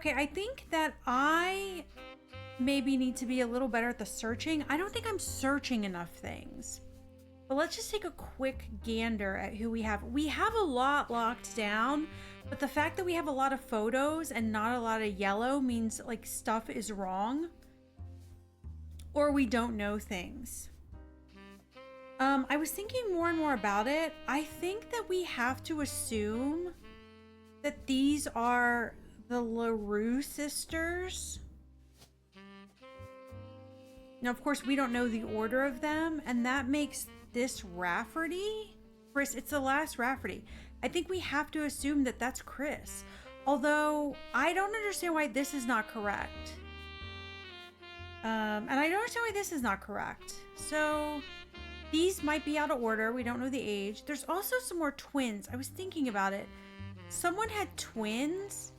Okay, I think that I maybe need to be a little better at the searching. I don't think I'm searching enough things. But let's just take a quick gander at who we have. We have a lot locked down, but the fact that we have a lot of photos and not a lot of yellow means like stuff is wrong. Or we don't know things. I was thinking more and more about it. I think that we have to assume that these are the LaRue sisters. Now, of course, we don't know the order of them, and that makes this Rafferty. Chris, it's the last Rafferty. I think we have to assume that that's Chris. Although, I don't understand why this is not correct. And I don't understand why this is not correct. So, these might be out of order. We don't know the age. There's also some more twins. I was thinking about it. Someone had twins.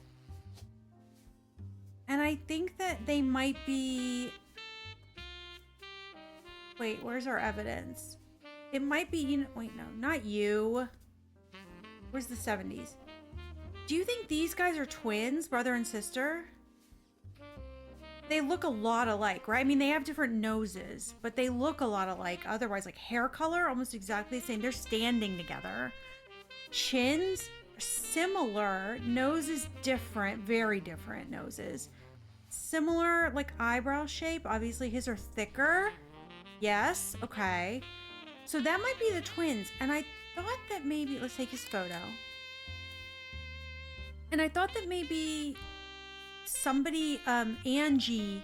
And I think that they might be... Wait, where's our evidence? It might be, you know, wait, no, not you. Where's the 70s? Do you think these guys are twins, brother and sister? They look a lot alike, right? I mean, they have different noses, but they look a lot alike. Otherwise, like hair color, almost exactly the same. They're standing together. Chins, similar. Noses different, very different noses. Similar, like eyebrow shape. Obviously, his are thicker. Yes, okay. So that might be the twins. And I thought that maybe, let's take his photo. And I thought that maybe somebody, Angie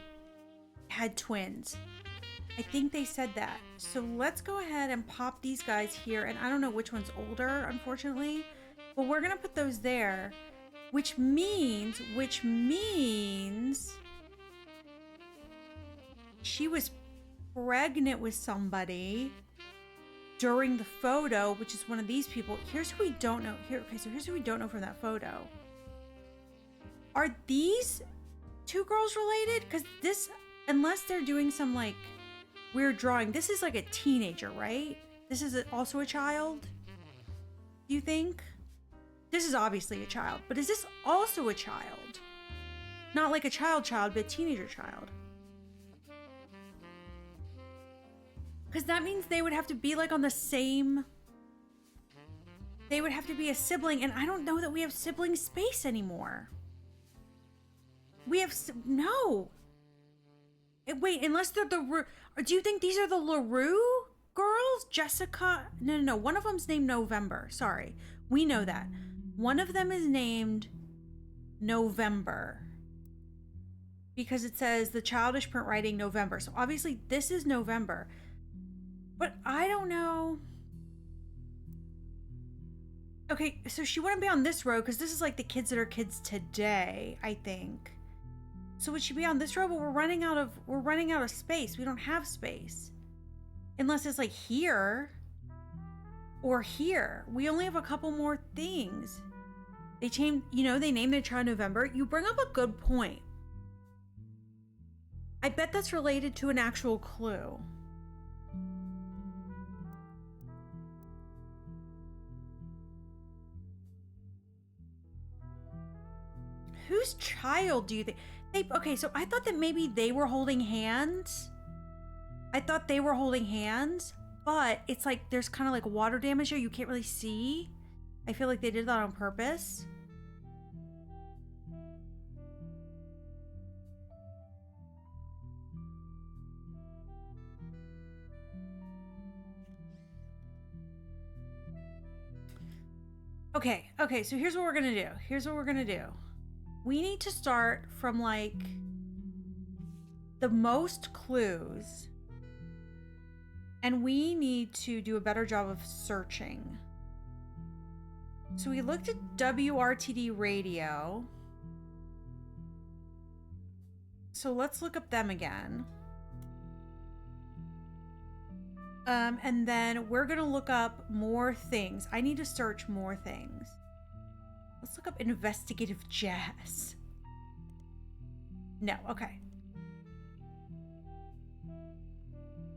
had twins. I think they said that. So let's go ahead and pop these guys here. And I don't know which one's older, unfortunately, but we're gonna put those there, which means she was pregnant with somebody during the photo, which is one of these people. Here's who we don't know. Okay, so here's who we don't know from that photo. Are these two girls related? Because this, unless they're doing some like weird drawing, this is like a teenager, right? This is also a child? Do you think? This is obviously a child, but is this also a child? Not like a child, but a teenager child. Because that means they would have to be like on the same... They would have to be a sibling, and I don't know that we have sibling space anymore. We have... No! Wait, unless they're the... Do you think these are the LaRue girls? Jessica? No. One of them's named November. Sorry. We know that. One of them is named November. Because it says the childish print writing November. So obviously this is November. But I don't know. Okay, so she wouldn't be on this row because this is like the kids that are kids today, I think. So would she be on this row? But we're running out of space. We don't have space. Unless it's like here or here. We only have a couple more things. They changed, you know, they named their child November. You bring up a good point. I bet that's related to an actual clue. Whose child do you think? Okay, so I thought that maybe they were holding hands. I thought they were holding hands, but it's like there's kind of like water damage here. You can't really see. I feel like they did that on purpose. Okay, so here's what we're gonna do. We need to start from like the most clues, and we need to do a better job of searching. So we looked at WRTD radio. So let's look up them again. And then we're gonna look up more things. I need to search more things. Let's look up investigative jazz. No, okay.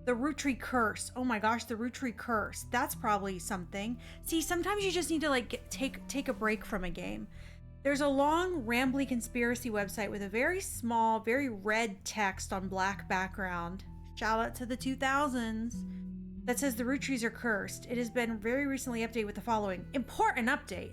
The Roottrees curse. Oh my gosh, the Roottrees curse. That's probably something. See, sometimes you just need to like take a break from a game. There's a long, rambly conspiracy website with a very small, very red text on black background. Shout out to the 2000s. That says the Roottrees are cursed. It has been very recently updated with the following. Important update.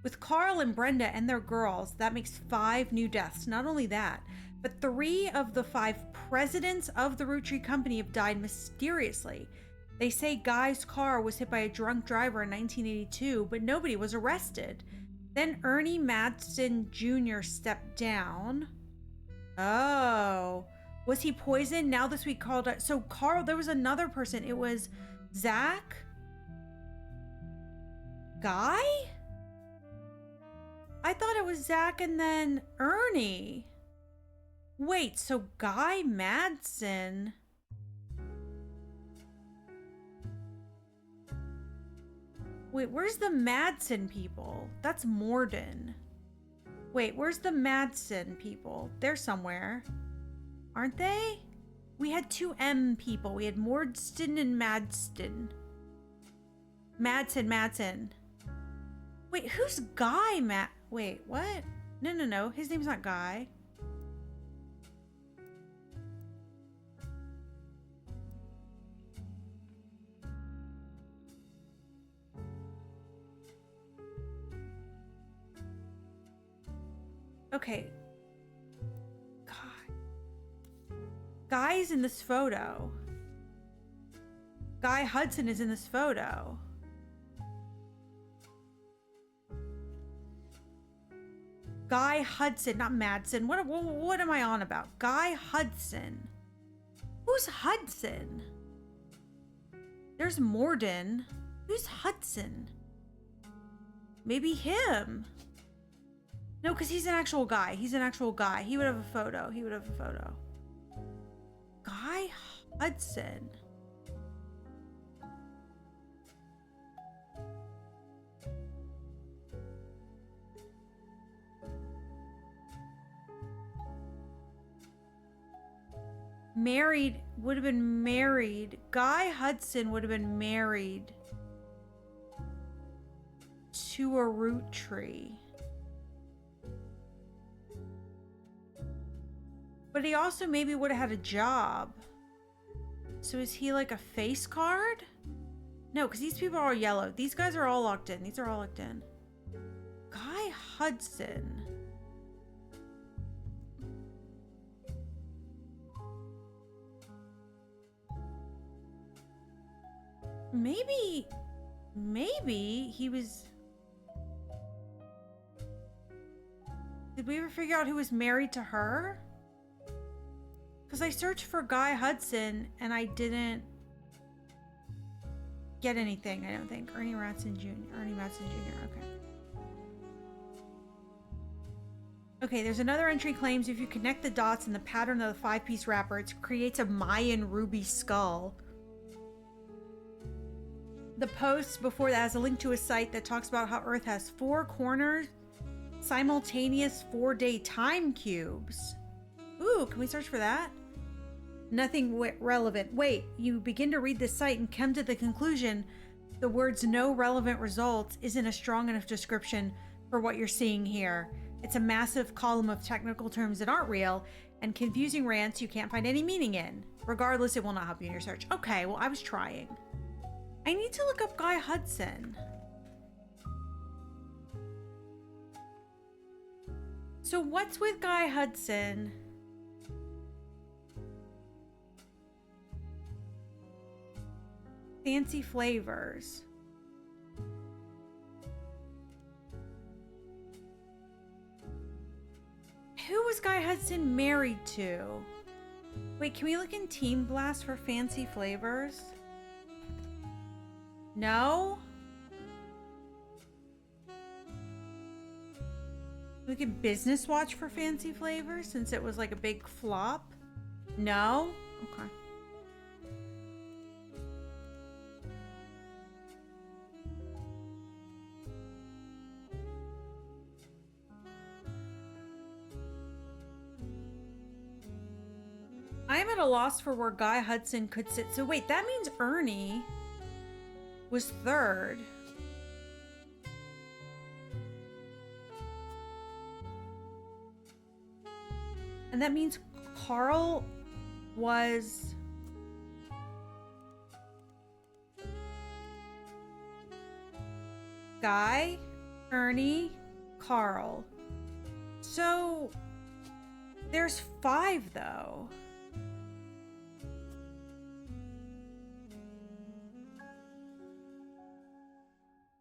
With Carl and Brenda and their girls, that makes 5 new deaths. Not only that, but 3 of the 5 presidents of the Roottree Company have died mysteriously. They say Guy's car was hit by a drunk driver in 1982, but nobody was arrested. Then Ernie Madsen Jr. stepped down. Oh, was he poisoned? Now this week called it. So Carl, there was another person. It was Zach? Guy? I thought it was Zach and then Ernie. Wait, so Guy Madsen. Wait, where's the Madsen people? That's Morden. Wait, where's the Madsen people? They're somewhere. Aren't they? We had 2 M people. We had Mordston and Madsen. Madsen. Wait, who's Guy Wait, what? No. His name's not Guy. Okay. Guy's in this photo. Guy Hudson is in this photo. Guy Hudson, not Madsen. What am I on about? Guy Hudson. Who's Hudson? There's Morden. Who's Hudson? Maybe him. No, because he's an actual guy. He's an actual guy. He would have a photo. Guy Hudson. Would have been married. Guy Hudson would have been married to a Roottree. But he also maybe would have had a job. So is he like a face card? No, because these people are all yellow. These guys are all locked in. These are all locked in. Guy Hudson. Maybe he was... Did we ever figure out who was married to her? Because I searched for Guy Hudson and I didn't get anything, I don't think. Ernie Madsen Jr. Okay. Okay, there's another entry claims if you connect the dots in the pattern of the 5-piece wrapper, it creates a Mayan ruby skull. The post before that has a link to a site that talks about how Earth has 4 corners, simultaneous 4-day time cubes. Ooh, can we search for that? Nothing relevant. Wait, you begin to read this site and come to the conclusion the words no relevant results isn't a strong enough description for what you're seeing here. It's a massive column of technical terms that aren't real and confusing rants you can't find any meaning in. Regardless, it will not help you in your search. Okay, well, I was trying. I need to look up Guy Hudson. So what's with Guy Hudson? Fancy flavors. Who was Guy Hudson married to? Wait, can we look in Team Blast for fancy flavors? No? Look at Business Watch for fancy flavors since it was like a big flop? No? Okay. I am at a loss for where Guy Hudson could sit. So wait, that means Ernie was 3rd. And that means Carl was... Guy, Ernie, Carl. So there's 5 though.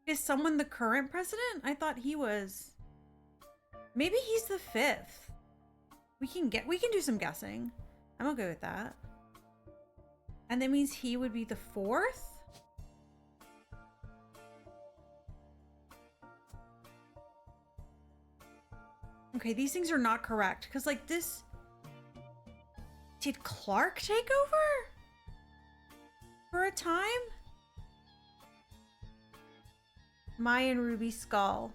Is someone the current president? I thought he was. Maybe he's the 5th. We can do some guessing. I'm okay with that. And that means he would be the 4th? Okay, these things are not correct. Because, like, this... Did Clark take over? For a time? Mayan Ruby Skull.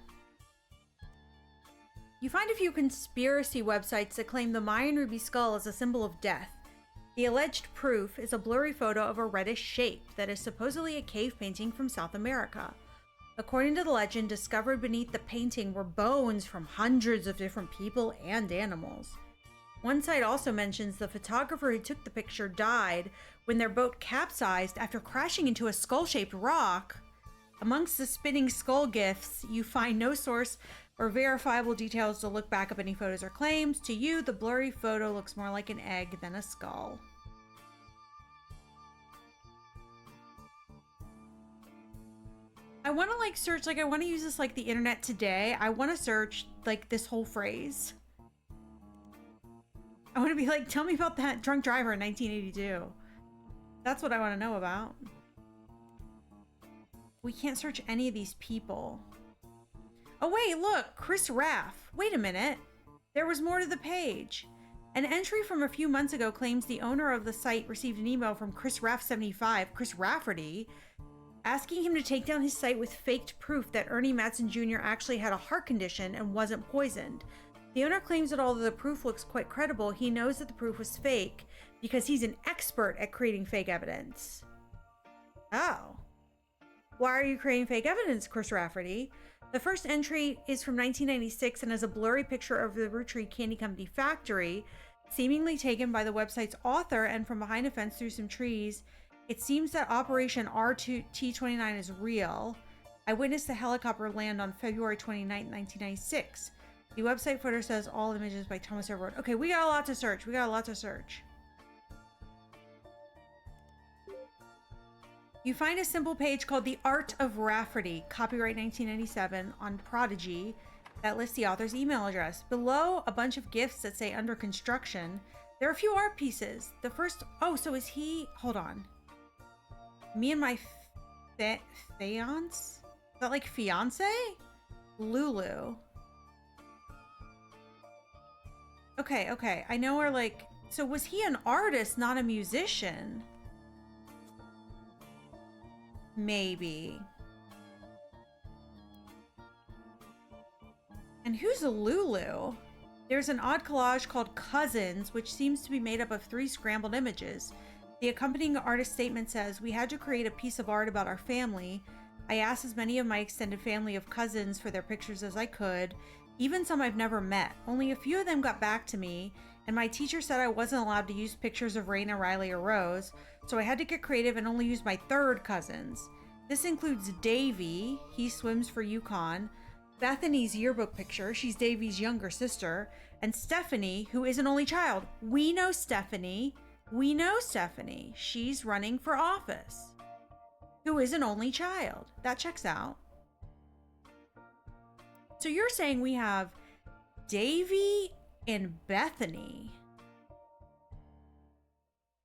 You find a few conspiracy websites that claim the Mayan Ruby Skull is a symbol of death. The alleged proof is a blurry photo of a reddish shape that is supposedly a cave painting from South America. According to the legend, discovered beneath the painting were bones from hundreds of different people and animals. One site also mentions the photographer who took the picture died when their boat capsized after crashing into a skull-shaped rock. Amongst the spinning skull gifts, you find no source or verifiable details to look back up any photos or claims. To you, the blurry photo looks more like an egg than a skull. I want to like search, like I want to use this like the internet today. I want to search like this whole phrase. I want to be like, tell me about that drunk driver in 1982. That's what I want to know about. We can't search any of these people. Oh wait, look, Chris Raff. Wait a minute. There was more to the page. An entry from a few months ago claims the owner of the site received an email from Chris Raff 75, Chris Rafferty, asking him to take down his site with faked proof that Ernie Madsen Jr. actually had a heart condition and wasn't poisoned. The owner claims that although the proof looks quite credible, he knows that the proof was fake because he's an expert at creating fake evidence. Oh. Why are you creating fake evidence, Chris Rafferty? The first entry is from 1996 and has a blurry picture of the Roottrees Candy Company factory, seemingly taken by the website's author and from behind a fence through some trees. It seems that Operation R2T29 is real. I witnessed the helicopter land on February 29, 1996. The website footer says all images by Thomas Everett. Okay, we got a lot to search. You find a simple page called The Art of Rafferty, copyright 1997, on Prodigy, that lists the author's email address. Below, a bunch of GIFs that say under construction. There are a few art pieces. The first, oh, so is he, hold on. Me and my fiance? Is that like fiance? Lulu. Okay. I know we're like, so was he an artist, not a musician? Maybe. And who's a Lulu? There's an odd collage called Cousins, which seems to be made up of 3 scrambled images. The accompanying artist statement says, "We had to create a piece of art about our family. I asked as many of my extended family of cousins for their pictures as I could, even some I've never met. Only a few of them got back to me, and my teacher said I wasn't allowed to use pictures of Raina, Riley, or Rose, so I had to get creative and only use my 3rd cousins. This includes Davy, he swims for Yukon, Bethany's yearbook picture, she's Davy's younger sister, and Stephanie, who is an only child. We know Stephanie, she's running for office, who is an only child. That checks out. So you're saying we have Davy and Bethany.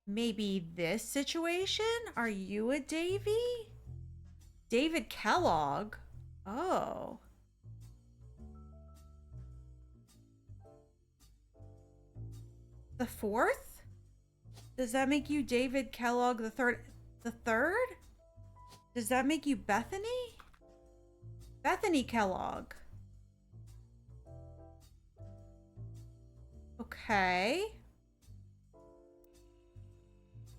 Maybe this situation? Are you a Davy? David Kellogg? Oh. The 4th? Does that make you David Kellogg the 3rd? The 3rd? Does that make you Bethany? Bethany Kellogg. Okay.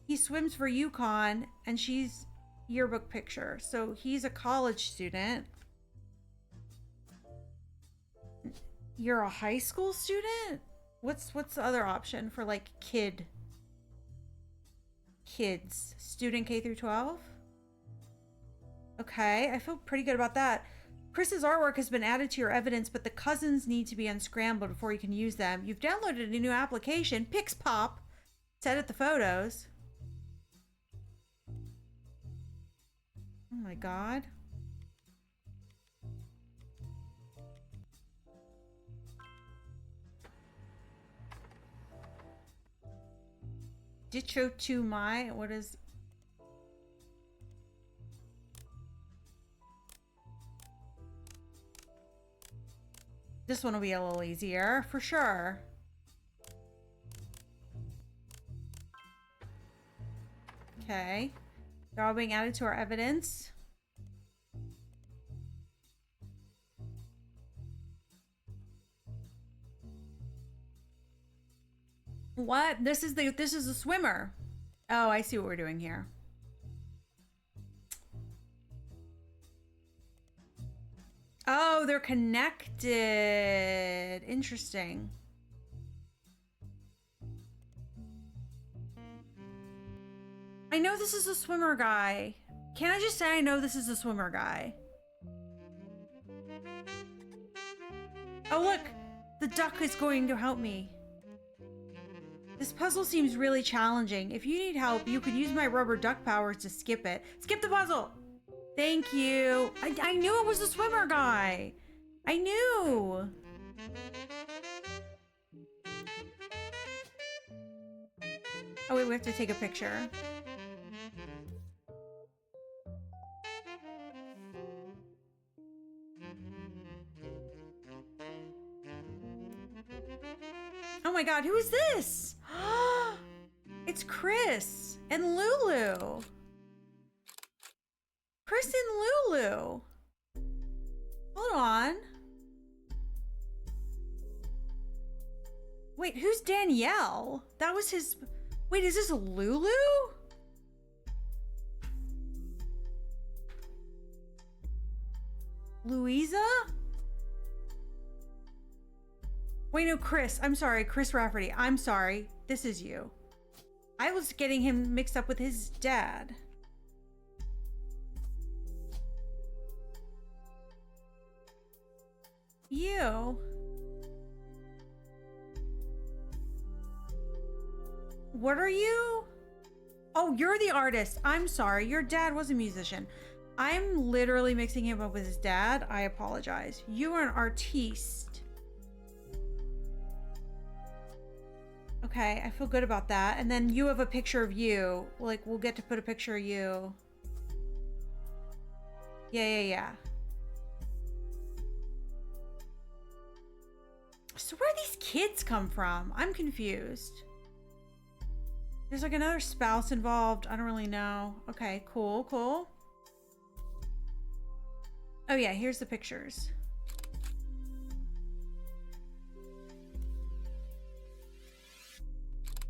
He swims for Yukon, and she's yearbook picture. So he's a college student. You're a high school student? What's the other option for like kids? Student K through 12? Okay, I feel pretty good about that. Chris's artwork has been added to your evidence, but the cousins need to be unscrambled before you can use them. You've downloaded a new application, PixPop, to edit the photos. Oh my god. Ditcho to my, what is... This one will be a little easier, for sure. Okay. They're all being added to our evidence. What? This is the swimmer. Oh, I see what we're doing here. Oh, they're connected. Interesting. I know this is a swimmer guy. Can I just say I know this is a swimmer guy? Oh, look. The duck is going to help me. This puzzle seems really challenging. If you need help, you could use my rubber duck powers to skip it. Skip the puzzle! Thank you. I knew it was the swimmer guy. I knew. Oh wait, we have to take a picture. Oh my god, who is this? It's Chris and Lulu. Chris and Lulu. Hold on. Wait, who's Danielle? That was his... Wait, is this Lulu? Louisa? Wait, no, Chris. I'm sorry. Chris Rafferty. I'm sorry. This is you. I was getting him mixed up with his dad. You. What are you? Oh, you're the artist. I'm sorry. Your dad was a musician. I'm literally mixing him up with his dad. I apologize. You are an artiste. Okay, I feel good about that. And then you have a picture of you. Like, we'll get to put a picture of you. Yeah. So where do these kids come from? I'm confused. There's like another spouse involved. I don't really know. Okay, cool. Oh yeah, here's the pictures.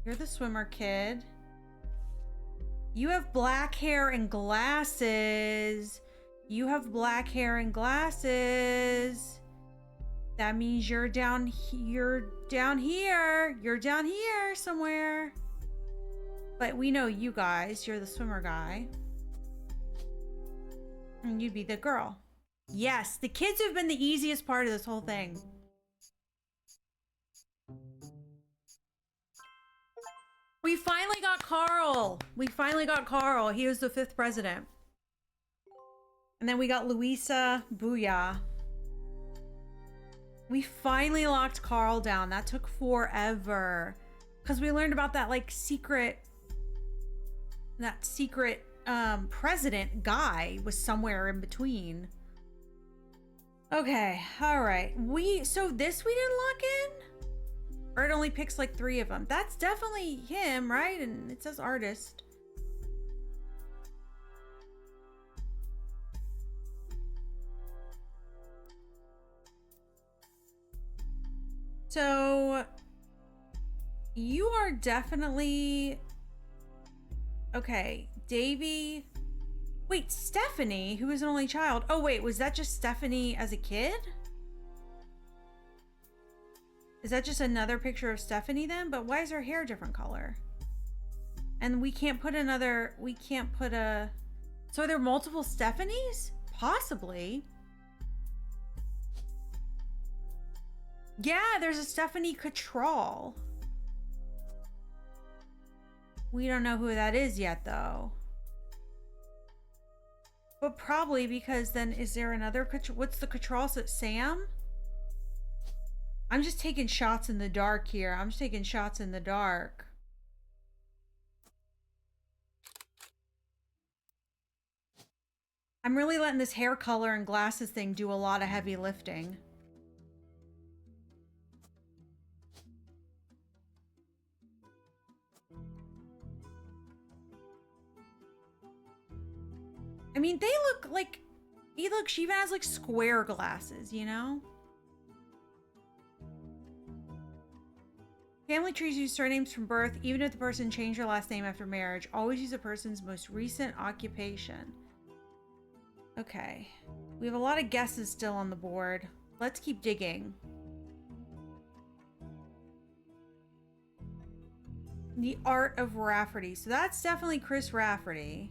You're the swimmer kid. You have black hair and glasses. You have black hair and glasses. That means you're down here. You're down here somewhere. But we know you guys. You're the swimmer guy. And you'd be the girl. Yes, the kids have been the easiest part of this whole thing. We finally got Carl. He was the 5th president. And then we got Luisa. Booyah. We finally locked Carl down. That took forever. Because we learned about that like secret president guy was somewhere in between. Okay, all right. So this we didn't lock in? Or it only picks like 3 of them. That's definitely him, right? And it says artist. So you are definitely... Okay, Davy. Wait, Stephanie, who is an only child. Oh wait, was that just Stephanie as a kid? Is that just another picture of Stephanie then? But why is her hair a different color? And we can't put another, we can't put a, so are there multiple Stephanies? Possibly. Yeah, there's a Stephanie Cattrall. We don't know who that is yet though. But probably because then is there another, what's the Cattrall? Sam? I'm just taking shots in the dark here. I'm just taking shots in the dark. I'm really letting this hair color and glasses thing do a lot of heavy lifting. I mean, they look like, she even has like square glasses, you know? Family trees use surnames from birth, even if the person changed their last name after marriage. Always use a person's most recent occupation. Okay. We have a lot of guesses still on the board. Let's keep digging. The Art of Rafferty. So that's definitely Chris Rafferty.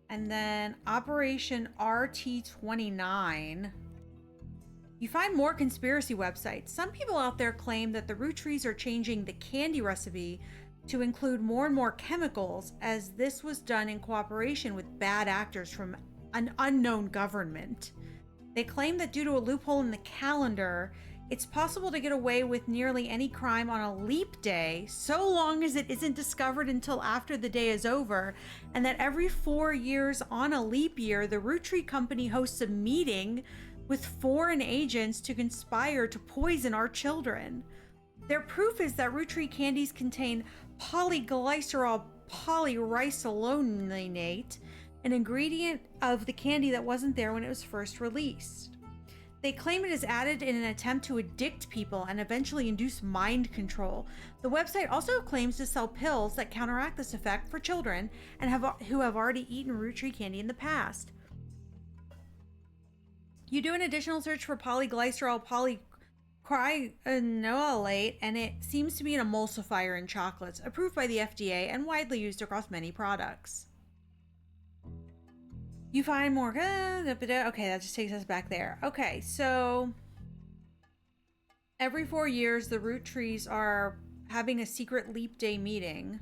And then Operation RT29. You find more conspiracy websites. Some people out there claim that the Roottrees are changing the candy recipe to include more and more chemicals, as this was done in cooperation with bad actors from an unknown government. They claim that due to a loophole in the calendar, it's possible to get away with nearly any crime on a leap day, so long as it isn't discovered until after the day is over, and that every 4 years on a leap year, the Roottree Company hosts a meeting with foreign agents to conspire to poison our children. Their proof is that Rootree candies contain polyglycerol polyrisolinate, an ingredient of the candy that wasn't there when it was first released. They claim it is added in an attempt to addict people and eventually induce mind control. The website also claims to sell pills that counteract this effect for children and who have already eaten Rootree candy in the past. You do an additional search for polyglycerol polycryinolate, and it seems to be an emulsifier in chocolates, approved by the FDA and widely used across many products. You find more. Okay, that just takes us back there. Okay, so every 4 years, the Roottrees are having a secret leap day meeting.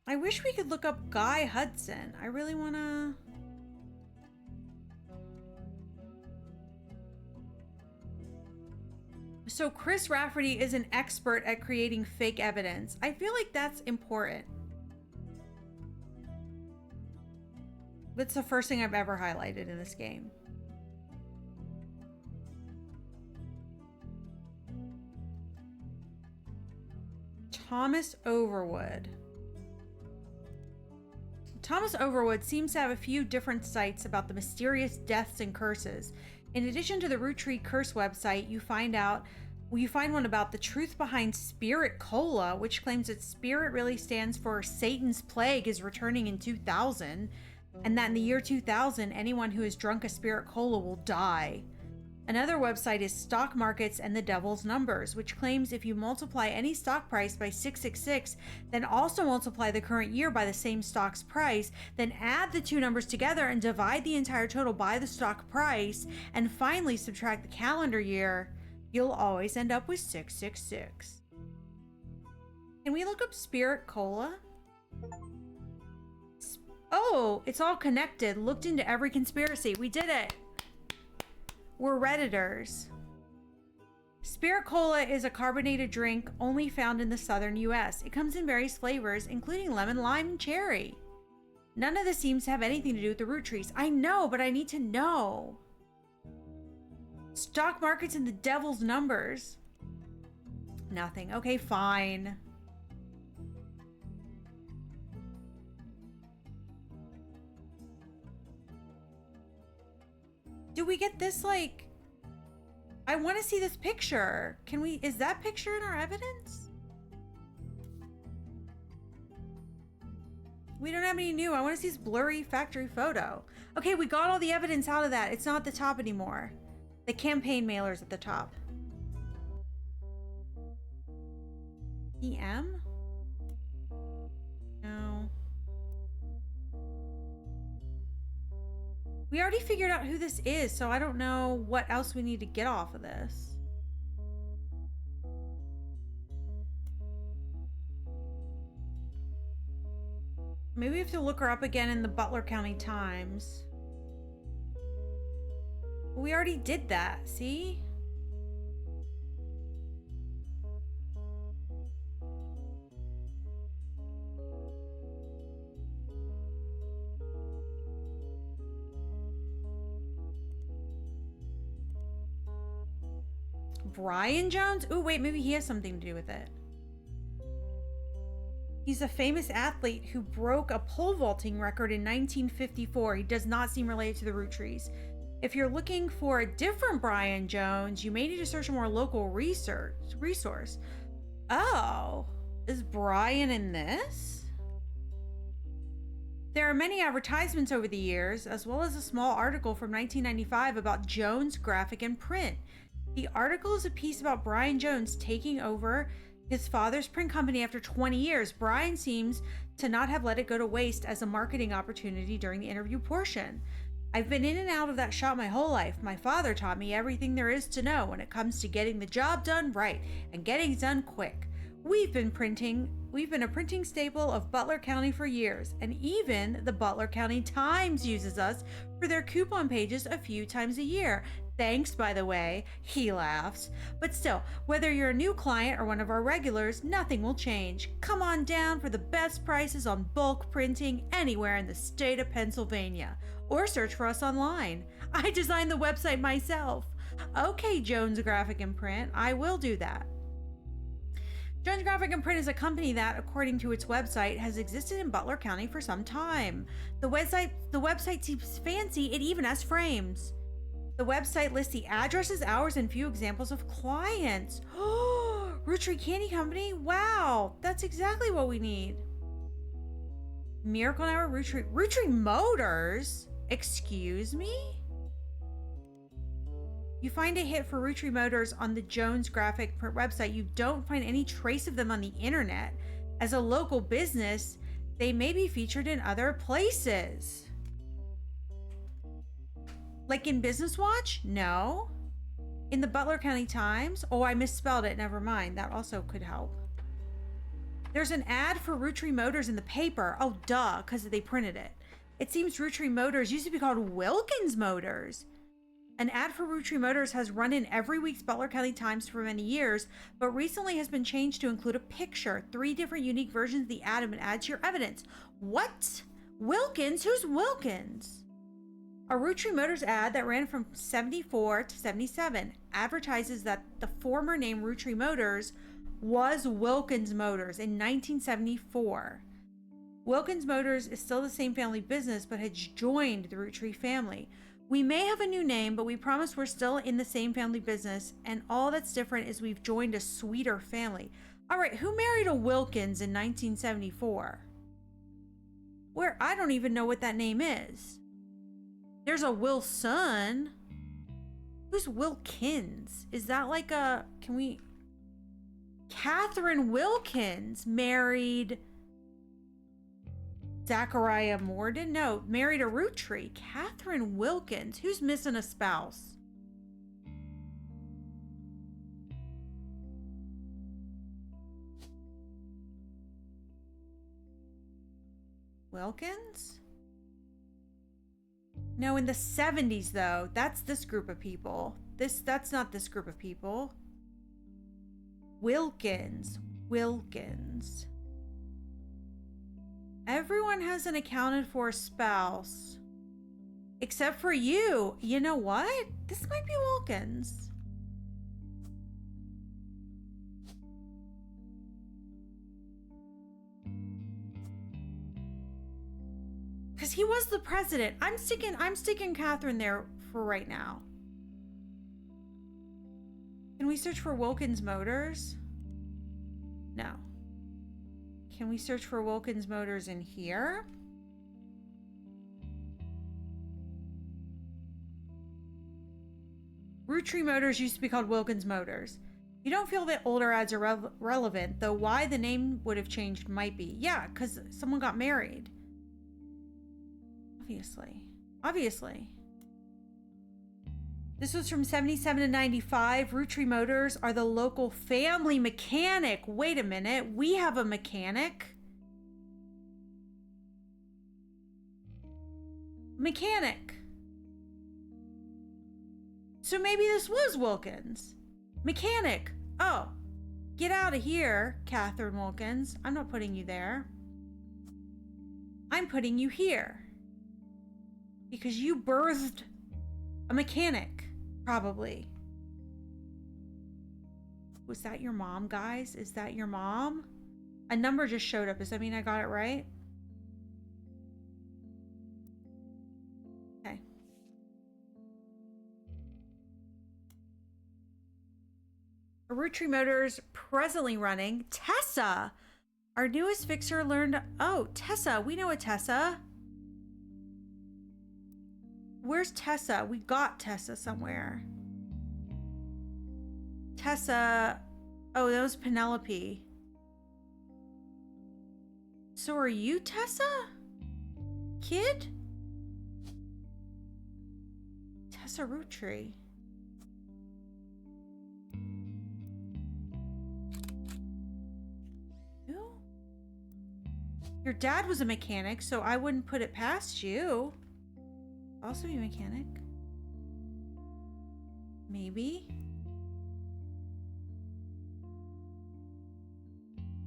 I wish we could look up Guy Hudson. I really want to. So Chris Rafferty is an expert at creating fake evidence. I feel like that's important. It's the first thing I've ever highlighted in this game. Thomas Overwood. Thomas Overwood seems to have a few different sites about the mysterious deaths and curses. In addition to the Rootree Curse website, you find one about the truth behind Spirit Cola, which claims that Spirit really stands for Satan's Plague is returning in 2000. And that in the year 2000, anyone who has drunk a Spirit Cola will die. Another website is Stock Markets and the Devil's Numbers, which claims if you multiply any stock price by 666, then also multiply the current year by the same stock's price, then add the two numbers together and divide the entire total by the stock price, and finally subtract the calendar year, you'll always end up with 666. Can we look up Spirit Cola? Oh, it's all connected. Looked into every conspiracy. We did it. We're Redditors. Spirit Cola is a carbonated drink only found in the southern US. It comes in various flavors, including lemon, lime, and cherry. None of this seems to have anything to do with the Roottrees. I know, but I need to know. Stock Markets and the Devil's Numbers. Nothing. Okay, fine. Do we get this, like, I want to see this picture. Can we, is that picture in our evidence? We don't have any new. I want to see this blurry factory photo. Okay, we got all the evidence out of that. It's not at the top anymore. The campaign mailer's at the top. EM? No. We already figured out who this is, so I don't know what else we need to get off of this. Maybe we have to look her up again in the Butler County Times. We already did that, see? Brian Jones? Ooh, wait, maybe he has something to do with it. He's a famous athlete who broke a pole vaulting record in 1954. He does not seem related to the Roottrees. If you're looking for a different Brian Jones, you may need to search a more local resource. Oh, is Brian in this? There are many advertisements over the years, as well as a small article from 1995 about Jones Graphic and Print. The article is a piece about Brian Jones taking over his father's print company after 20 years. Brian seems to not have let it go to waste as a marketing opportunity during the interview portion. I've been in and out of that shop my whole life. My father taught me everything there is to know when it comes to getting the job done right and getting it done quick. We've been a printing staple of Butler County for years, and even the Butler County Times uses us for their coupon pages a few times a year. Thanks, by the way, he laughs. But still, whether you're a new client or one of our regulars, nothing will change. Come on down for the best prices on bulk printing anywhere in the state of Pennsylvania, or search for us online. I designed the website myself. Okay, Jones Graphic and Print, I will do that. Jones Graphic and Print is a company that, according to its website, has existed in Butler County for some time. The website seems fancy. It even has frames. The website lists the addresses, hours, and few examples of clients. Oh, Roottrees Candy Company? Wow, that's exactly what we need. Miracle Hour, Roottrees Motors? Excuse me? You find a hit for Roottrees Motors on the Jones Graphic Print website. You don't find any trace of them on the internet. As a local business, they may be featured in other places. Like in Business Watch? No. In the Butler County Times? Oh, I misspelled it. Never mind. That also could help. There's an ad for Roottrees Motors in the paper. Oh, duh, because they printed it. It seems Roottrees Motors used to be called Wilkins Motors. An ad for Roottrees Motors has run in every week's Butler County Times for many years, but recently has been changed to include a picture. 3 different unique versions of the ad have been added to your evidence. What? Wilkins? Who's Wilkins? A Roottrees Motors ad that ran from 74 to 77 advertises that the former name Roottrees Motors was Wilkins Motors in 1974. Wilkins Motors is still the same family business, but has joined the Roottrees family. We may have a new name, but we promise we're still in the same family business, and all that's different is we've joined a sweeter family. All right, who married a Wilkins in 1974? I don't even know what that name is. There's a Wilson. Who's Wilkins? Is that like Catherine Wilkins married Zachariah Morden? No, married a Roottrees. Catherine Wilkins. Who's missing a spouse? Wilkins? No, in the 70s though. That's this group of people. That's not this group of people. Wilkins. Everyone has an accounted for spouse. Except for you. You know what? This might be Wilkins. Because he was the president. I'm sticking Catherine there for right now. Can we search for Wilkins Motors? No. Can we search for Wilkins Motors in here? Roottrees Motors used to be called Wilkins Motors. You don't feel that older ads are relevant, though why the name would have changed might be. Yeah, because someone got married. Obviously. This was from 77 to 95. Roottrees Motors are the local family mechanic. Wait a minute. We have a mechanic. So maybe this was Wilkins. Mechanic. Oh, get out of here, Catherine Wilkins. I'm not putting you there. I'm putting you here. Because you birthed a mechanic, probably. Was that your mom, guys? Is that your mom? A number just showed up. Does that mean I got it right? Okay. Roottrees Motors presently running. Tessa! Our newest fixer learned... Oh, Tessa. We know a Tessa. Where's Tessa? We got Tessa somewhere. Tessa. Oh, that was Penelope. So are you Tessa? Kid? Tessa Roottrees. Who? Your dad was a mechanic, so I wouldn't put it past you. Also be a mechanic. Maybe.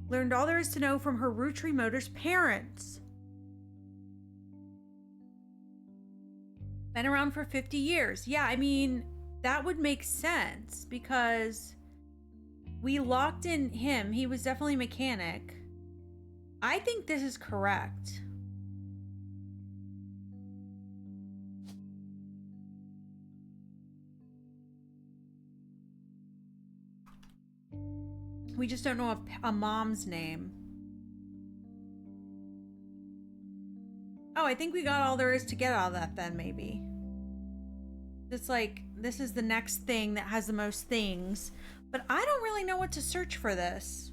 Learned all there is to know from her Roottrees Motors parents. Been around for 50 years. Yeah, I mean, that would make sense because we locked in him. He was definitely a mechanic. I think this is correct. We just don't know a mom's name. Oh, I think we got all there is to get out of that then, maybe. It's like, this is the next thing that has the most things. But I don't really know what to search for this.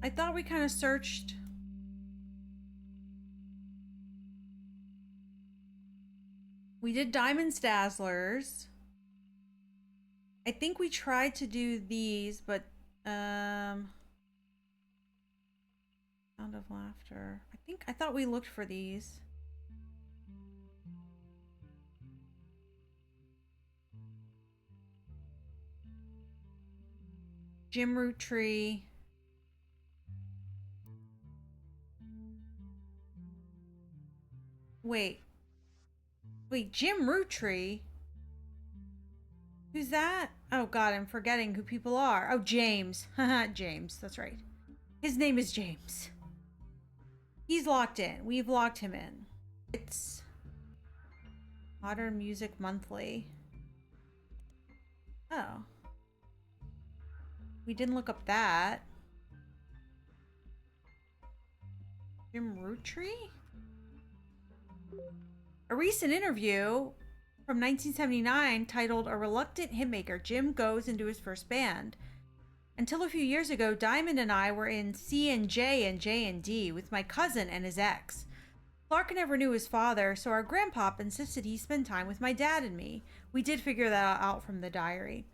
I thought we kind of searched... We did Diamonds Dazzlers. I think we tried to do these, but Sound of Laughter. I thought we looked for these. Jim Roottrees. Wait, Jim Roottrees? Who's that? Oh god, I'm forgetting who people are. Oh, James. Haha, James, that's right. His name is James. He's locked in. We've locked him in. It's Modern Music Monthly. Oh. We didn't look up that. Jim Roottrees? A recent interview from 1979 titled A Reluctant Hitmaker, Jim Goes into His First Band. Until a few years ago, Diamond and I were in C and J and J&D with my cousin and his ex. Clark never knew his father, so our grandpop insisted he spend time with my dad and me. We did figure that out from the diary.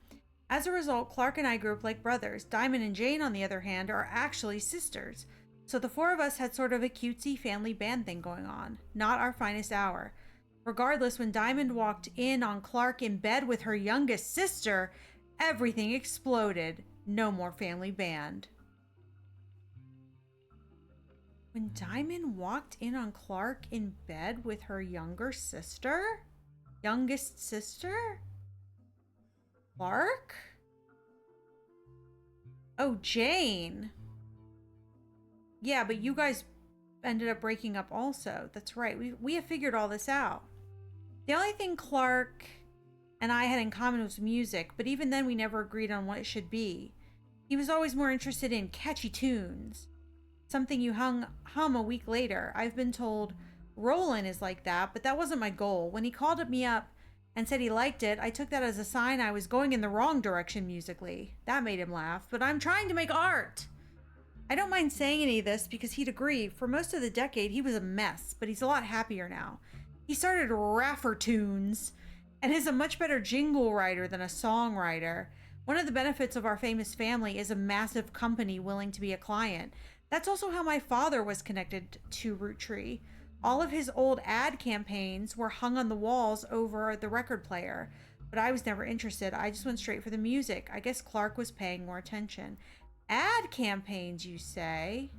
As a result, Clark and I grew up like brothers. Diamond and Jane, on the other hand, are actually sisters. So the four of us had sort of a cutesy family band thing going on. Not our finest hour. Regardless, when Diamond walked in on Clark in bed with her youngest sister, everything exploded. No more family band. When Diamond walked in on Clark in bed with her youngest sister? Clark? Oh, Jane. Yeah, but you guys ended up breaking up also. That's right. We have figured all this out. The only thing Clark and I had in common was music, but even then we never agreed on what it should be. He was always more interested in catchy tunes, something you hum a week later. I've been told Roland is like that, but that wasn't my goal. When he called me up and said he liked it, I took that as a sign I was going in the wrong direction musically. That made him laugh, but I'm trying to make art. I don't mind saying any of this because he'd agree. For most of the decade, he was a mess, but he's a lot happier now. He started Raffertunes and is a much better jingle writer than a songwriter. One of the benefits of our famous family is a massive company willing to be a client. That's also how my father was connected to Roottree. All of his old ad campaigns were hung on the walls over the record player, but I was never interested. I just went straight for the music. I guess Clark was paying more attention. Ad campaigns, you say?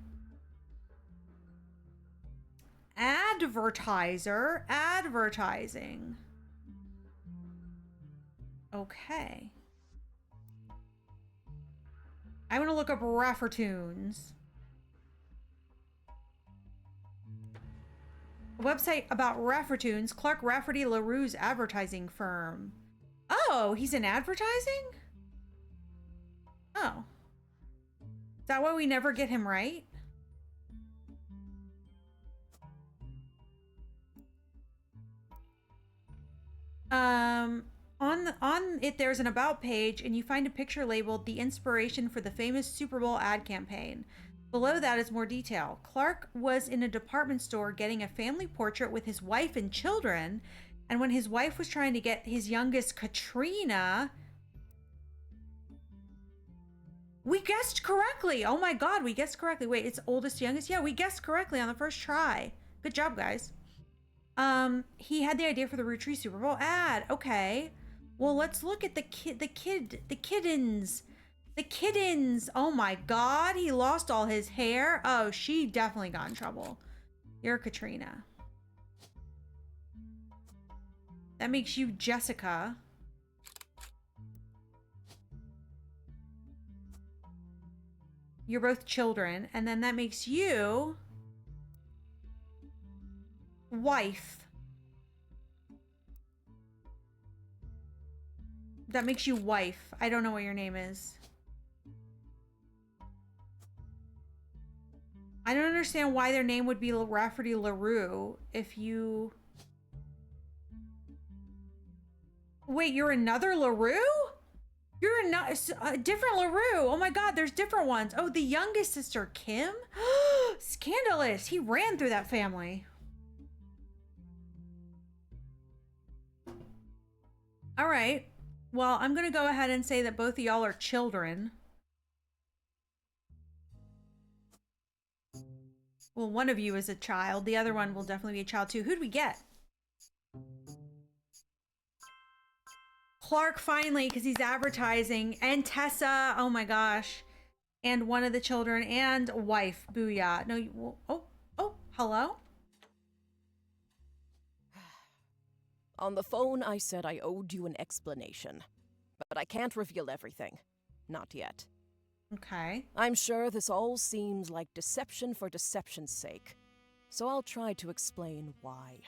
Advertiser, advertising. Okay. I'm gonna look up Raffertunes. A website about Raffertunes, Clark Rafferty LaRue's advertising firm. Oh, he's in advertising? Oh. Is that why we never get him right? On it, there's an about page, and you find a picture labeled "The Inspiration for the Famous Super Bowl Ad Campaign." Below that is more detail. Clark was in a department store getting a family portrait with his wife and children, and when his wife was trying to get his youngest, Katrina... We guessed correctly! Oh my god, we guessed correctly. Wait, it's oldest, youngest? Yeah, we guessed correctly on the first try. Good job, guys. He had the idea for the Roottrees Super Bowl ad. Okay. Well, let's look at the kittens. The kittens. Oh my god, he lost all his hair. Oh, she definitely got in trouble. You're Katrina. That makes you Jessica. You're both children. And then that makes you... wife. That makes you wife. I don't know what your name is. I don't understand why their name would be Rafferty LaRue if you... Wait, you're another LaRue? You're a different LaRue. Oh my god, there's different ones. Oh, the youngest sister, Kim? Scandalous. He ran through that family. All right. Well, I'm going to go ahead and say that both of y'all are children. Well, one of you is a child. The other one will definitely be a child too. Who'd we get? Clark finally, because he's advertising. And Tessa. Oh my gosh. And one of the children and wife. Booyah. No, you... Oh, hello? On the phone, I said I owed you an explanation. But I can't reveal everything. Not yet. Okay. I'm sure this all seems like deception for deception's sake. So I'll try to explain why.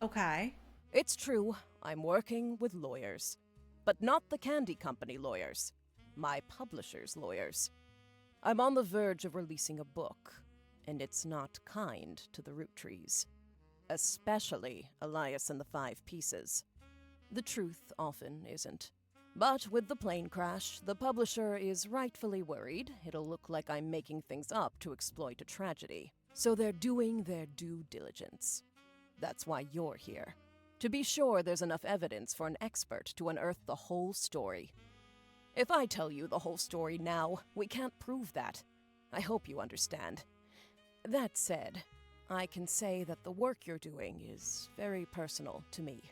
Okay. It's true, I'm working with lawyers. But not the candy company lawyers. My publisher's lawyers. I'm on the verge of releasing a book. And it's not kind to the Roottrees. Especially Elias and the 5 Pieces. The truth often isn't. But with the plane crash, the publisher is rightfully worried it'll look like I'm making things up to exploit a tragedy. So they're doing their due diligence. That's why you're here. To be sure there's enough evidence for an expert to unearth the whole story. If I tell you the whole story now, we can't prove that. I hope you understand. That said, I can say that the work you're doing is very personal to me.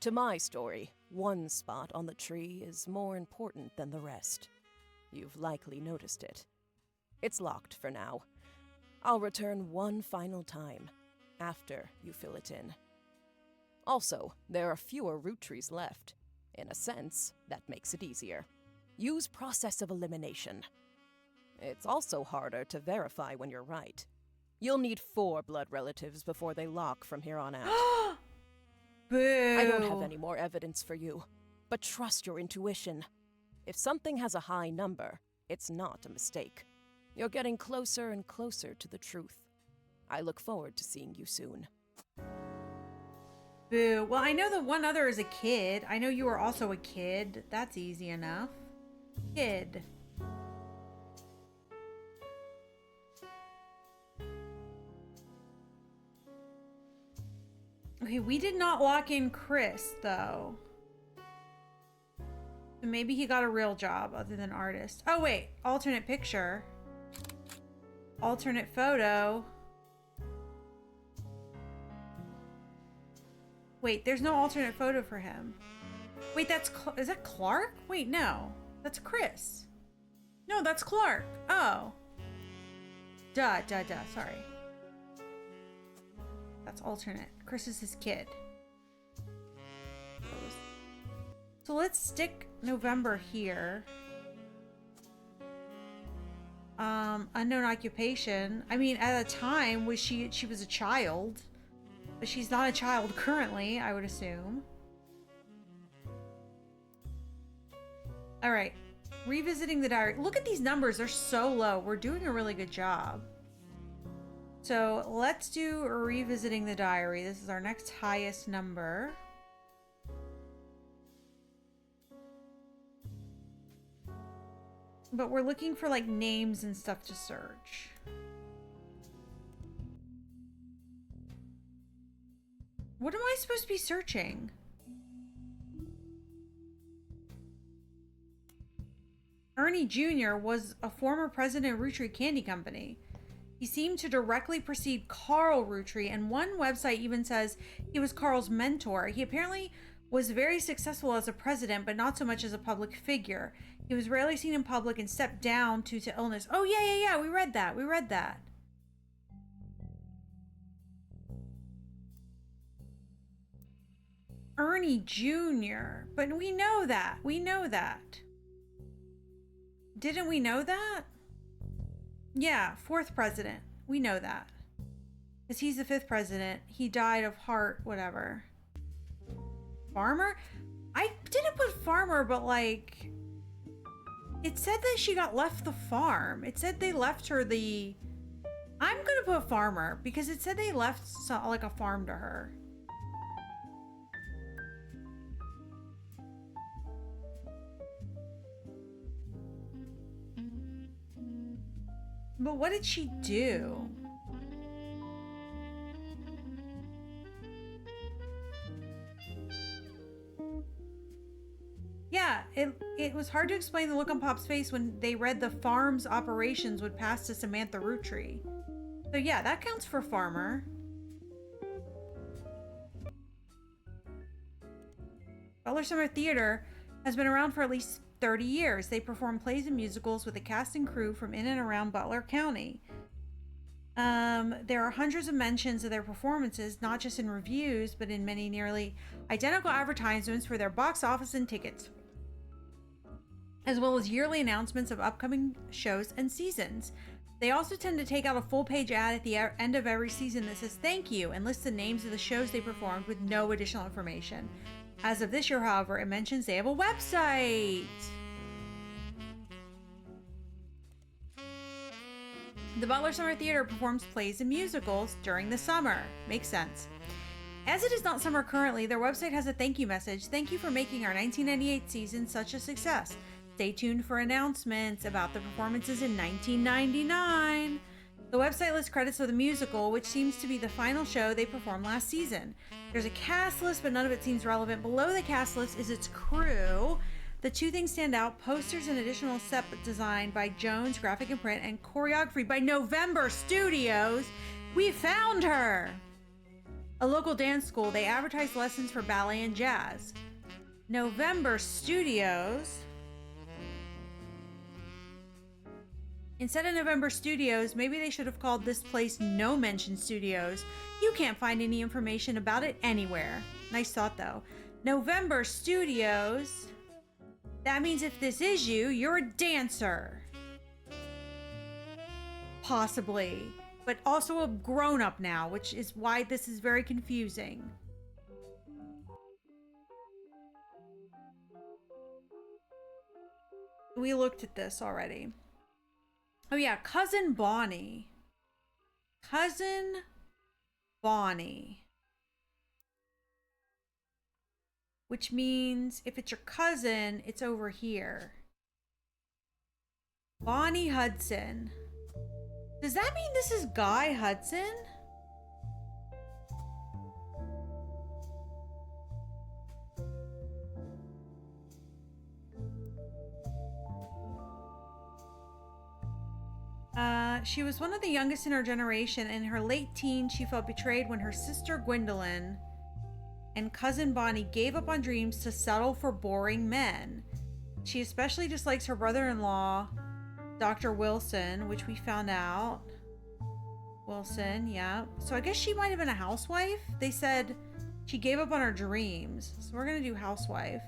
To my story, one spot on the tree is more important than the rest. You've likely noticed it. It's locked for now. I'll return one final time, after you fill it in. Also, there are fewer Roottrees left. In a sense, that makes it easier. Use process of elimination. It's also harder to verify when you're right. You'll need 4 blood relatives before they lock from here on out. Boo. I don't have any more evidence for you, but trust your intuition. If something has a high number, it's not a mistake. You're getting closer and closer to the truth. I look forward to seeing you soon. Boo. Well, I know the one other is a kid. I know you are also a kid. That's easy enough. Kid. Okay, we did not lock in Chris, though. So maybe he got a real job other than artist. Oh, wait. Alternate picture. Alternate photo. Wait, there's no alternate photo for him. Wait, is that Clark? Wait, no. That's Chris. No, that's Clark. Oh. Duh. Sorry. That's alternate. Chris is his kid. So let's stick November here. Unknown occupation. I mean, at a time, she was a child. But she's not a child currently, I would assume. All right. Revisiting the diary. Look at these numbers. They're so low. We're doing a really good job. So let's do revisiting the diary. This is our next highest number. But we're looking for like names and stuff to search. What am I supposed to be searching? Ernie Jr. was a former president of Roottrees Candy Company. He seemed to directly precede Carl Roottrees, and one website even says he was Carl's mentor. He apparently was very successful as a president, but not so much as a public figure. He was rarely seen in public and stepped down due to illness. Oh, yeah. We read that. Ernie Jr. But we know that. Didn't we know that? Yeah, 4th president. We know that. Because he's the 5th president. He died of heart, whatever. Farmer? I didn't put farmer, but like... It said that she got left the farm. It said they left her the... I'm gonna put farmer, because it said they left like a farm to her. But what did she do? Yeah, it was hard to explain the look on Pop's face when they read the farm's operations would pass to Samantha Roottrees. So yeah, that counts for farmer. Butler Summer Theater has been around for at least 30 years. They perform plays and musicals with a cast and crew from in and around Butler County. There are hundreds of mentions of their performances, not just in reviews, but in many nearly identical advertisements for their box office and tickets, as well as yearly announcements of upcoming shows and seasons. They also tend to take out a full-page ad at the end of every season that says thank you and lists the names of the shows they performed with no additional information. As of this year, however, it mentions they have a website. The Butler Summer Theater performs plays and musicals during the summer. Makes sense. As it is not summer currently, their website has a thank you message. Thank you for making our 1998 season such a success. Stay tuned for announcements about the performances in 1999. The website lists credits for the musical, which seems to be the final show they performed last season. There's a cast list, but none of it seems relevant. Below the cast list is its crew. The two things stand out: posters and additional set design by Jones, graphic and print, and choreography by November Studios. We found her! A local dance school. They advertise lessons for ballet and jazz. November Studios. Instead of November Studios, maybe they should have called this place No Mention Studios. You can't find any information about it anywhere. Nice thought, though. November Studios. That means if this is you, you're a dancer. Possibly. but also a grown-up now, which is why this is very confusing. We looked at this already. Oh yeah, Cousin Bonnie. Cousin Bonnie. Which means if it's your cousin, it's over here. Bonnie Hudson. Does that mean this is Guy Hudson? She was one of the youngest in her generation. In her late teens, she felt betrayed when her sister Gwendolyn and cousin Bonnie gave up on dreams to settle for boring men. She especially dislikes her brother-in-law, Dr. Wilson, which we found out. Wilson, yeah. So I guess she might have been a housewife. They said she gave up on her dreams. So we're gonna do housewife.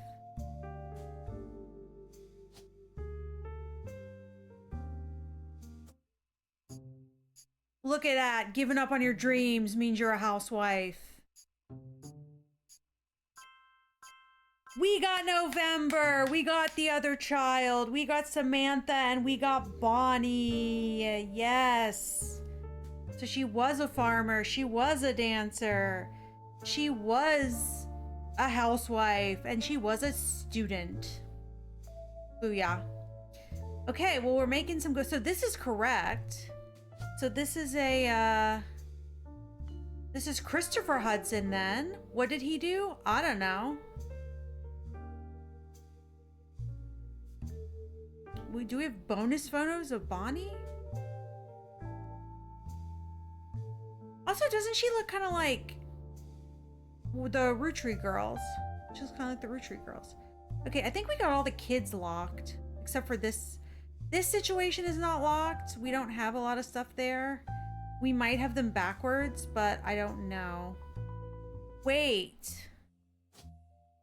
Look at that. Giving up on your dreams means you're a housewife. We got November. We got the other child. We got Samantha and we got Bonnie. Yes. So she was a farmer. She was a dancer. She was a housewife. And she was a student. Booyah. Okay, well, we're making some good. So this is correct. So this is this is Christopher Hudson then. What did he do? I don't know. Do we have bonus photos of Bonnie? Also, doesn't she look kind of like the Roottrees girls? She looks kind of like the Roottrees girls. Okay, I think we got all the kids locked. Except for this. This situation is not locked. We don't have a lot of stuff there. We might have them backwards, but I don't know. Wait.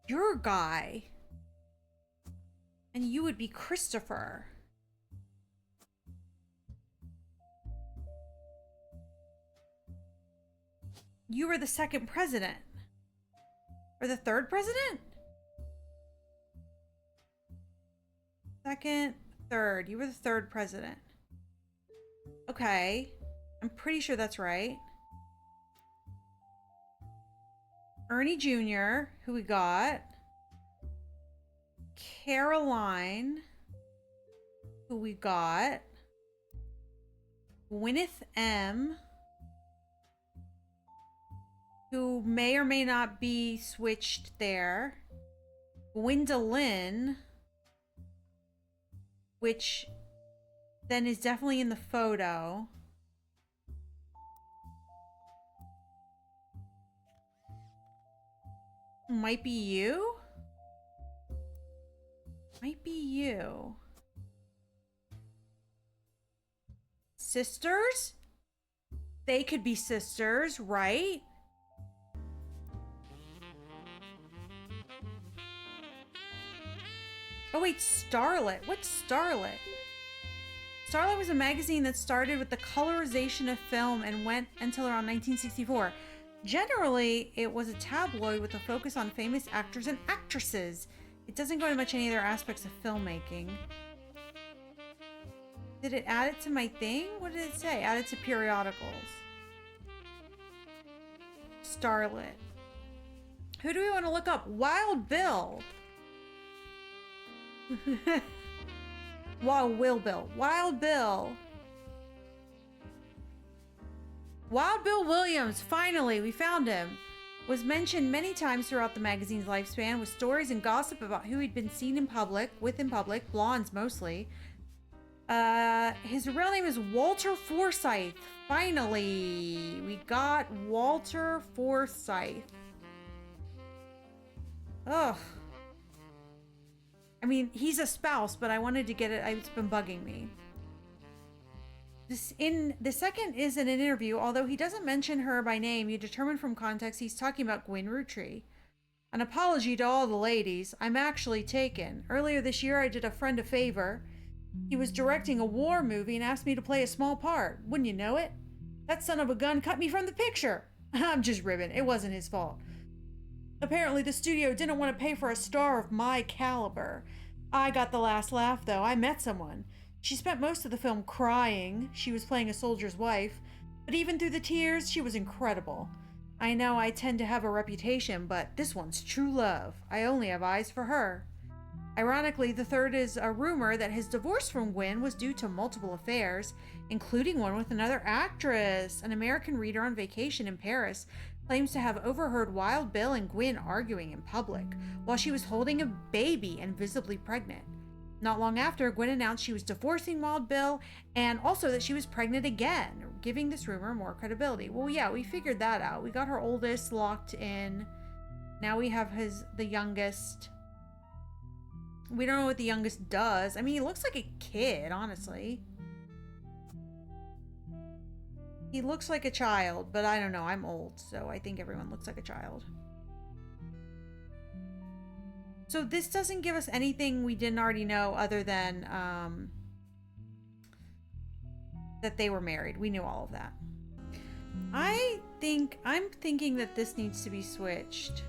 You're a guy. And you would be Christopher. You were the second president. Or the third president? Second, third. You were the third president. Okay. I'm pretty sure that's right. Ernie Jr., who we got. Caroline, who we got. Gwyneth M., who may or may not be switched there. Gwendolyn, which then is definitely in the photo. Might be you? Might be you. Sisters? They could be sisters, right? Oh wait, Starlet. What's Starlet? Starlet was a magazine that started with the colorization of film and went until around 1964. Generally, it was a tabloid with a focus on famous actors and actresses. It doesn't go into much any other aspects of filmmaking. Did it add it to my thing? What did it say? Add it to periodicals. Starlet. Who do we want to look up? Wild Bill. Wild Bill. Wild Bill. Wild Bill Williams. Finally, we found him. Was mentioned many times throughout the magazine's lifespan with stories and gossip about who he'd been seen in public, blondes mostly. His real name is Walter Forsythe. Finally, we got Walter Forsythe. Ugh. I mean, he's a spouse, but I wanted to get it. It's been bugging me. The second is in an interview, although he doesn't mention her by name, you determine from context he's talking about Gwen Roottrees. An apology to all the ladies. I'm actually taken. Earlier this year, I did a friend a favor. He was directing a war movie and asked me to play a small part. Wouldn't you know it? That son of a gun cut me from the picture. I'm just ribbing. It wasn't his fault. Apparently, the studio didn't want to pay for a star of my caliber. I got the last laugh, though. I met someone. She spent most of the film crying. She was playing a soldier's wife. But even through the tears, she was incredible. I know I tend to have a reputation, but this one's true love. I only have eyes for her. Ironically, the third is a rumor that his divorce from Gwen was due to multiple affairs, including one with another actress. An American reader on vacation in Paris claims to have overheard Wild Bill and Gwen arguing in public while she was holding a baby and visibly pregnant. Not long after, Gwen announced she was divorcing Wild Bill and also that she was pregnant again, giving this rumor more credibility. Well, yeah, we figured that out. We got her oldest locked in. Now we have the youngest. We don't know what the youngest does. I mean, he looks like a kid, honestly. He looks like a child, but I don't know. I'm old, so I think everyone looks like a child. So this doesn't give us anything we didn't already know other than that they were married. We knew all of that. I'm thinking that this needs to be switched.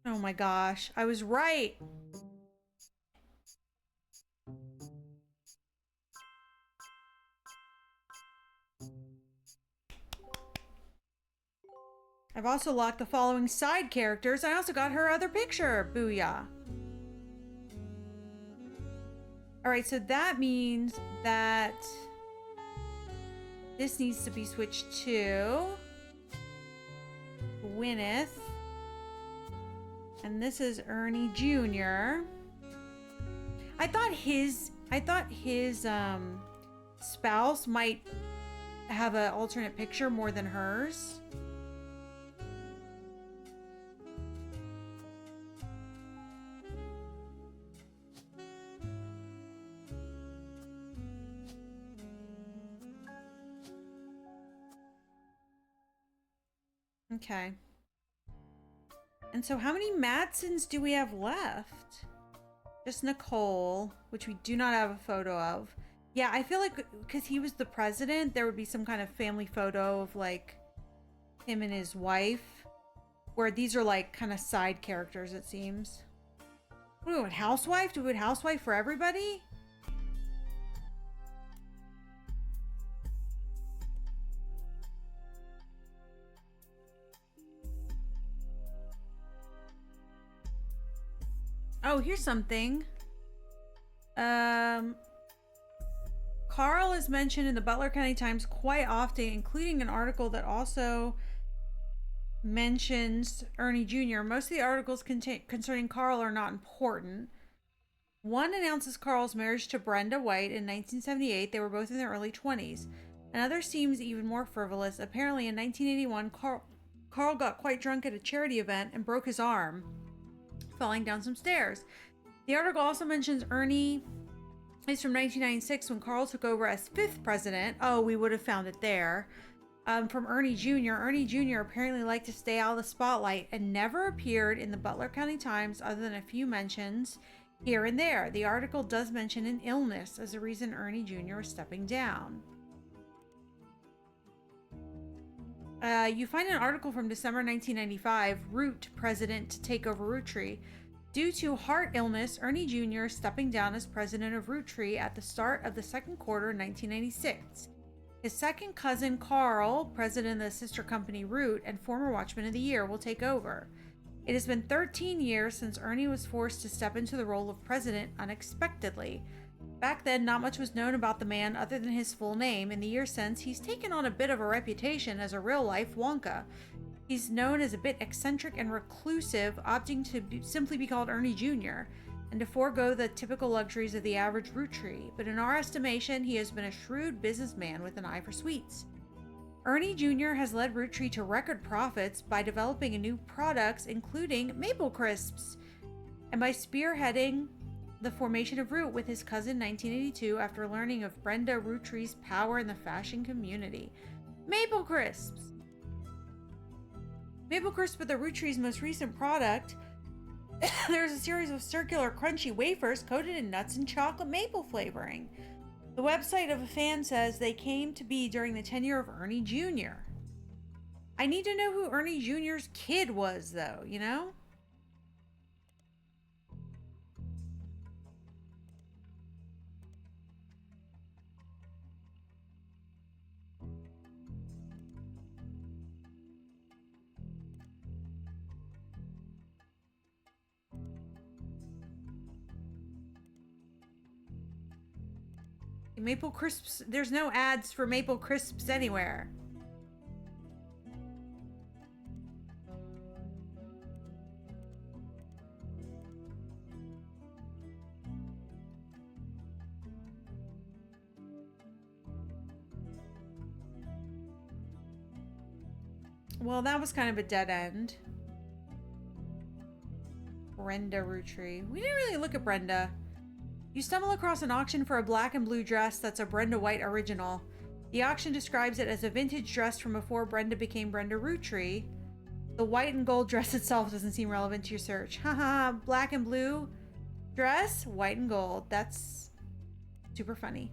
Oh my gosh, I was right. I've also locked the following side characters. I also got her other picture. Booyah. All right, so that means that this needs to be switched to Gwyneth. And this is Ernie Jr. I thought his spouse might have an alternate picture more than hers. Okay. And so how many Madsons do we have left? Just Nicole, which we do not have a photo of. Yeah, I feel like because he was the president, there would be some kind of family photo of like him and his wife. Where these are like kind of side characters, it seems. What do we want, housewife? Do we want housewife for everybody? Oh, here's something. Carl is mentioned in the Butler County Times quite often, including an article that also mentions Ernie Jr. Most of the articles concerning Carl are not important. One announces Carl's marriage to Brenda White in 1978. They were both in their early 20s. Another seems even more frivolous. Apparently in 1981, Carl got quite drunk at a charity event and broke his arm, falling down some stairs. The article also mentions Ernie is from 1996 when Carl took over as 5th president. Oh, we would have found it there. From Ernie Jr. Ernie Jr. apparently liked to stay out of the spotlight and never appeared in the Butler County Times other than a few mentions here and there. The article does mention an illness as a reason Ernie Jr. was stepping down. You find an article from December 1995, Root president to take over Roottrees. Due to heart illness, Ernie Jr. stepping down as president of Roottrees at the start of the second quarter in 1996. His second cousin, Carl, president of the sister company Root and former Watchman of the Year, will take over. It has been 13 years since Ernie was forced to step into the role of president unexpectedly. Back then, not much was known about the man other than his full name. In the years since, he's taken on a bit of a reputation as a real-life Wonka. He's known as a bit eccentric and reclusive, opting to simply be called Ernie Jr., and to forego the typical luxuries of the average Roottrees. But in our estimation, he has been a shrewd businessman with an eye for sweets. Ernie Jr. has led Roottrees to record profits by developing new products, including Maple Crisps, and by spearheading the formation of Root with his cousin in 1982 after learning of Brenda Roottrees' power in the fashion community. Maple Crisps! Maple Crisp are the Roottrees' most recent product. There's a series of circular, crunchy wafers coated in nuts and chocolate maple flavoring. The website of a fan says they came to be during the tenure of Ernie Jr. I need to know who Ernie Jr.'s kid was, though, you know? Maple Crisps, there's no ads for Maple Crisps anywhere. Well, that was kind of a dead end. Brenda Rootree. We didn't really look at Brenda. You stumble across an auction for a black and blue dress that's a Brenda White original. The auction describes it as a vintage dress from before Brenda became Brenda Rootree. The white and gold dress itself doesn't seem relevant to your search. Haha, black and blue dress, white and gold. That's super funny.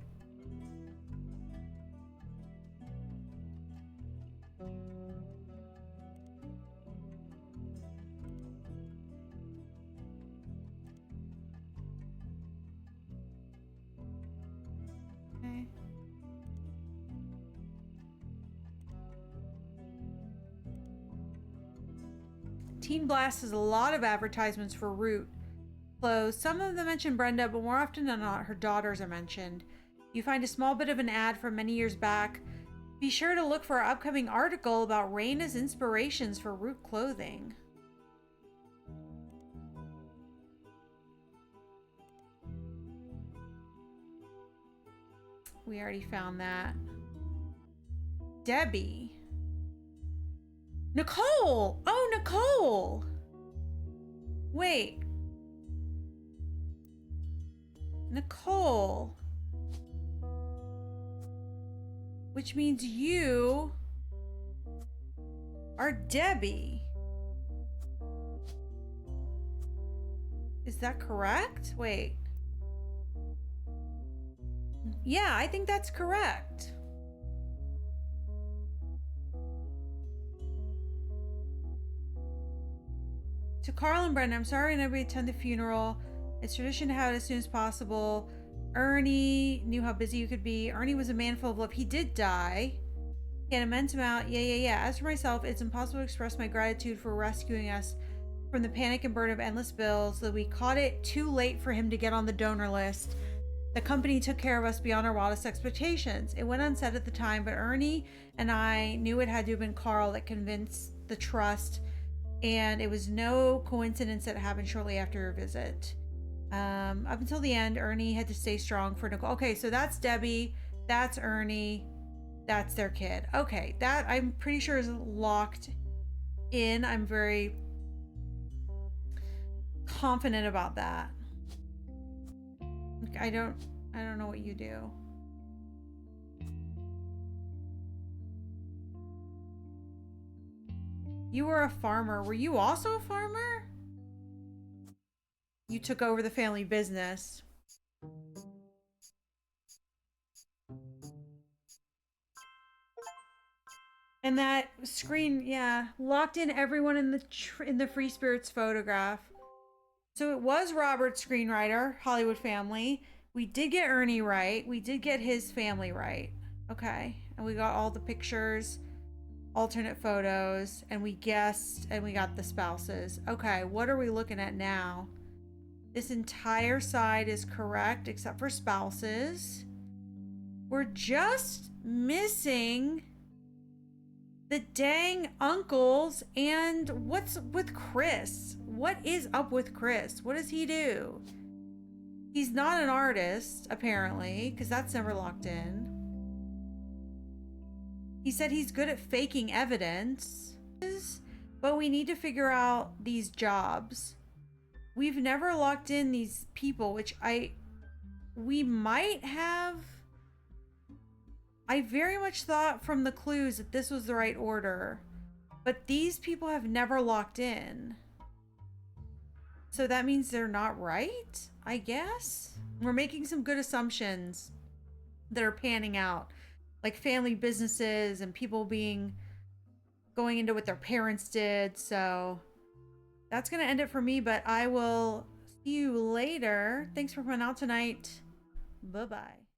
Okay. Teen Blast has a lot of advertisements for Root clothes. Some of them mention Brenda, but more often than not, her daughters are mentioned. You find a small bit of an ad from many years back. Be sure to look for our upcoming article about Raina's inspirations for Root clothing. We already found that. Debbie. Nicole! Oh, Nicole! Wait. Nicole. Which means you are Debbie. Is that correct? Wait. Yeah, I think that's correct. To Carl and Brenda, I'm sorry nobody attended the funeral. It's tradition to have it as soon as possible. Ernie knew how busy you could be. Ernie was a man full of love. He did die. He had an immense amount. Yeah. As for myself, it's impossible to express my gratitude for rescuing us from the panic and burden of endless bills. That we caught it too late for him to get on the donor list. The company took care of us beyond our wildest expectations. It went unsaid at the time, but Ernie and I knew it had to have been Carl that convinced the trust, and it was no coincidence that it happened shortly after your visit. Up until the end, Ernie had to stay strong for Nicole. Okay, so that's Debbie, that's Ernie, that's their kid. Okay, that I'm pretty sure is locked in. I'm very confident about that. I don't know what you do. You were a farmer. Were you also a farmer? You took over the family business. And that screen, yeah, locked in everyone in the Free Spirits photograph. So it was Robert's screenwriter, Hollywood Family. We did get Ernie right. We did get his family right. Okay. And we got all the pictures, alternate photos, and we guessed, and we got the spouses. Okay, what are we looking at now? This entire side is correct except for spouses. We're just missing the dang uncles. And what's with Chris? What is up with Chris? What does he do? He's not an artist, apparently, because that's never locked in. He said he's good at faking evidence, but we need to figure out these jobs. we've never locked in these people, which we might have. I very much thought from the clues that this was the right order, but these people have never locked in. So that means they're not right, I guess? We're making some good assumptions that are panning out. Like family businesses and people going into what their parents did. So that's going to end it for me, but I will see you later. Thanks for coming out tonight. Bye-bye.